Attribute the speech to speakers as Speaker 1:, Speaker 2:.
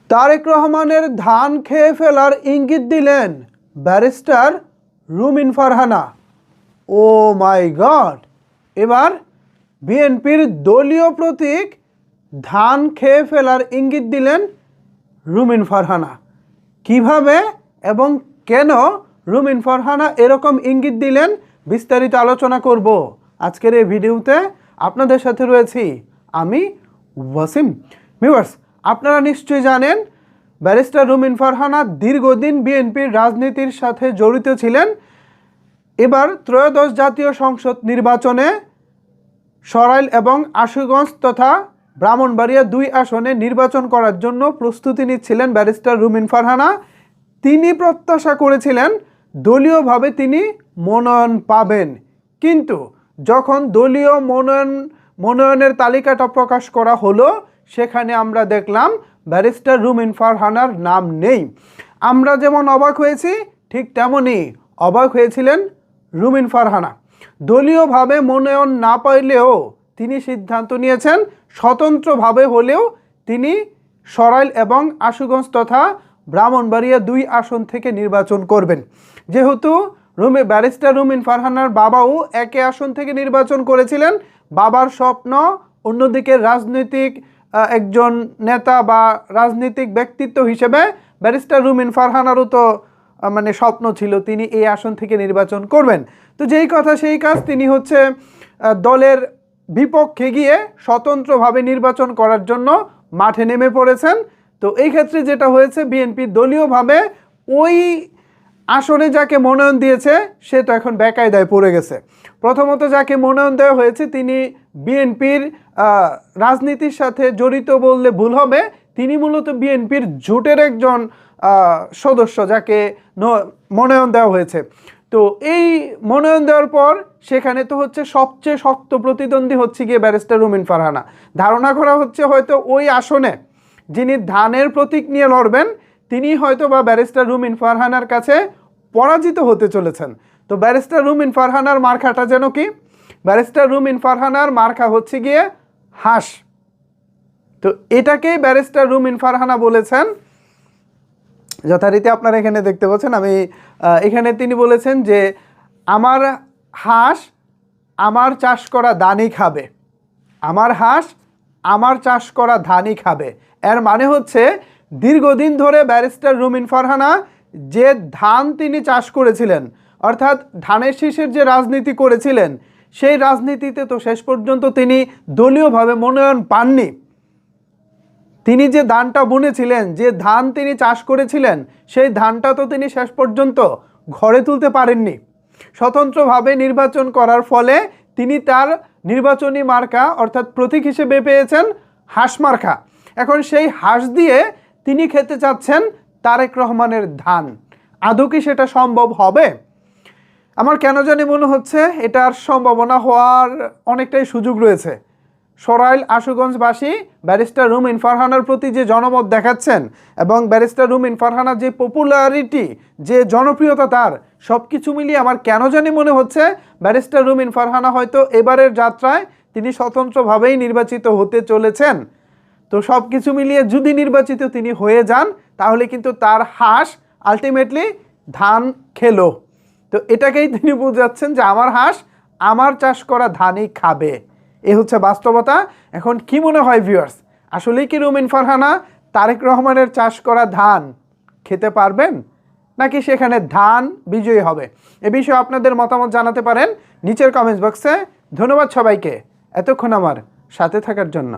Speaker 1: তারেক রহমানের ধান খেয়ে ফেলার ইঙ্গিত দিলেন ব্যারিস্টার রুমিন ফারহানা। ও মাই গড! এবার বিএনপির দলীয় প্রতীক ধান খেয়ে ফেলার ইঙ্গিত দিলেন রুমিন ফারহানা। কিভাবে এবং কেন রুমিন ফারহানা এরকম ইঙ্গিত দিলেন বিস্তারিত আলোচনা করব আজকের এই ভিডিওতে। আপনাদের সাথে রয়েছি আমি ওয়াসিম। ভিউয়ার্স, আপনারা নিশ্চয়ই জানেন ব্যারিস্টার রুমিন ফারহানা দীর্ঘদিন বিএনপির রাজনীতির সাথে জড়িত ছিলেন। এবার ত্রয়োদশ জাতীয় সংসদ নির্বাচনে সরাইল এবং আশুগঞ্জ তথা ব্রাহ্মণবাড়িয়া 2 আসনে নির্বাচন করার জন্য প্রস্তুতি নিচ্ছিলেন ব্যারিস্টার রুমিন ফারহানা। তিনি প্রত্যাশা করেছিলেন দলীয়ভাবে তিনি মনোনয়ন পাবেন, কিন্তু যখন দলীয় মনোনয়নের তালিকাটা প্রকাশ করা হলো সেখানে আমরা দেখলাম ব্যারিস্টার রুমিন ফারহানার নাম নেই। আমরা যেমন অবাক হয়েছি ঠিক তেমনই অবাক হয়েছিলেন রুমিন ফারহানা। দলীয়ভাবে মনোনয়ন না পাইলেও তিনি সিদ্ধান্ত নিয়েছেন স্বতন্ত্রভাবে হলেও তিনি সরাইল এবং আশুগঞ্জ তথা ব্রাহ্মণবাড়িয়া 2 আসন থেকে নির্বাচন করবেন। যেহেতু ব্যারিস্টার রুমিন ফারহানার বাবাও একই আসন থেকে নির্বাচন করেছিলেন, বাবার স্বপ্ন, অন্যদিকে রাজনৈতিক একজন নেতা বা রাজনৈতিক ব্যক্তিত্ব হিসেবে ব্যারিস্টার রুমিন ফারহানারও তো স্বপ্ন ছিল তিনি এই আসন থেকে নির্বাচন করবেন। তো যেই কথা সেই কাজ, তিনি দলের বিপক্ষে গিয়ে স্বতন্ত্রভাবে নির্বাচন করার জন্য মাঠে নেমে পড়েছেন। তো এই ক্ষেত্রে যেটা হয়েছে, বিএনপি দলীয়ভাবে ওই আসনে যাকে মনোনয়ন দিয়েছে সে তো এখন বেকায়দায় পড়ে গেছে। প্রথমত যাকে মনোনয়ন দেওয়া হয়েছে তিনি বিএনপির রাজনীতির সাথে জড়িত বললে ভুল হবে, তিনি মূলত বিএনপির জোটের একজন সদস্য যাকে মনোনয়ন দেওয়া হয়েছে। তো এই মনোনয়ন দেওয়ার পর সেখানে তো সবচেয়ে শক্ত প্রতিদ্বন্দ্বী গিয়ে ব্যারিস্টার রুমিন ফারহানা। ধারণা করা হচ্ছে হয়তো ওই আসনে যিনি ধানের প্রতীক নিয়ে লড়বেন তিনি হয়তো বা ব্যারিস্টার রুমিন ফারহানার কাছে পরাজিত হতে চলেছেন। তো ব্যারিস্টার রুমিন ফারহানার মার্কাটা যেন কি? ব্যারিস্টার রুমিন ফারহানার মার্কা গিয়ে হাঁস। তো এটাকেই ব্যারিস্টার রুমিন ফারহানা বলেছেন যথারীতি আপনারা এখানে দেখতে পাচ্ছেন। এখানে তিনি বলেছেন যে আমার হাঁস আমার চাষ করা ধানই খাবে, আমার হাঁস আমার চাষ করা ধানই খাবে। এর মানে দীর্ঘদিন ধরে ব্যারিস্টার রুমিন ফারহানা যে ধান তিনি চাষ করেছিলেন, অর্থাৎ ধানের শীষের যে রাজনীতি করেছিলেন, সেই রাজনীতিতে তো শেষ পর্যন্ত তিনি দলীয়ভাবে মনোনয়ন পাননি। তিনি যে ধানটা বুনেছিলেন, যে ধান তিনি চাষ করেছিলেন, সেই ধানটা তো তিনি শেষ পর্যন্ত ঘরে তুলতে পারেননি। স্বতন্ত্রভাবে নির্বাচন করার ফলে তিনি তার নির্বাচনী মার্কা অর্থাৎ প্রতীক হিসেবে পেয়েছেন হাঁস মার্কা। এখন সেই হাঁস দিয়ে তিনি খেতে চাচ্ছেন তারেক রহমানের ধান। আদৌ কি সেটা সম্ভব হবে? আমার কেন জানি মনে হচ্ছে এটার সম্ভাবনা হওয়ার অনেকটাই সুযোগ রয়েছে। সরাইল আশুগঞ্জবাসী ব্যারিস্টার রুমিন ফারহানার প্রতি যে জনমত দেখাচ্ছেন এবং ব্যারিস্টার রুমিন ফারহানার যে পপুলারিটি, যে জনপ্রিয়তা, তার সব কিছু মিলিয়ে আমার কেন জানি মনে হচ্ছে ব্যারিস্টার রুমিন ফারহানা হয়তো এবারের যাত্রায় তিনি স্বতন্ত্রভাবেই নির্বাচিত হতে চলেছেন। তো সব কিছু মিলিয়ে যদি নির্বাচিত তিনি হয়ে যান তাহলে কিন্তু তার হাঁস আলটিমেটলি ধান খেলো। তো এটাকেই তিনি বোঝাচ্ছেন যে আমার হাঁস আমার চাষ করা ধানই খাবে। এ বাস্তবতা। এখন কি মনে হয় ভিউয়ার্স, আসলেই কি রুমিন ফারহানা তারেক রহমানের চাষ করা ধান খেতে পারবেন, নাকি সেখানে ধান বিজয়ী হবে? এ বিষয়ে আপনাদের মতামত জানাতে পারেন নিচের কমেন্টস বক্সে। ধন্যবাদ সবাইকে এতক্ষণ আমার সাথে থাকার জন্য।